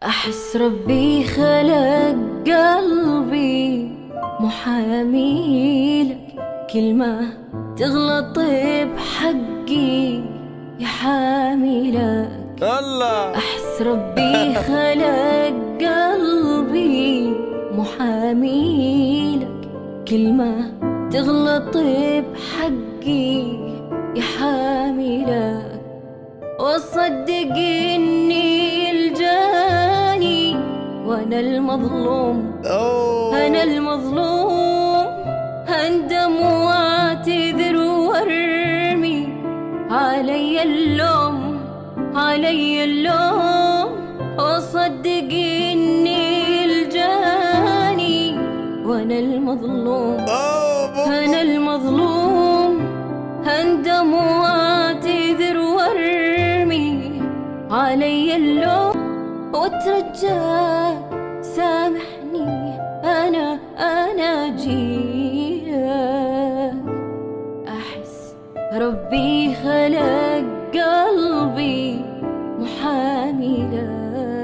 أحس ربي خلق قلبي محامي لك، كل ما تغلط بحقي يحامي لك. الله. أحس ربي خلق قلبي محامي لك، كل ما تغلط بحقي يحامي لك. وصدق إني الجاني وأنا المظلوم، أنا المظلوم. هندم واعتذر وارمي علي اللوم، علي اللوم. وصدق إني الجاني وأنا المظلوم، أنا المظلوم. هندم واعتذر وارمي علي اللوم، واترجاك سامحني أنا جيلك. أحس ربي خلق قلبي محامي لك.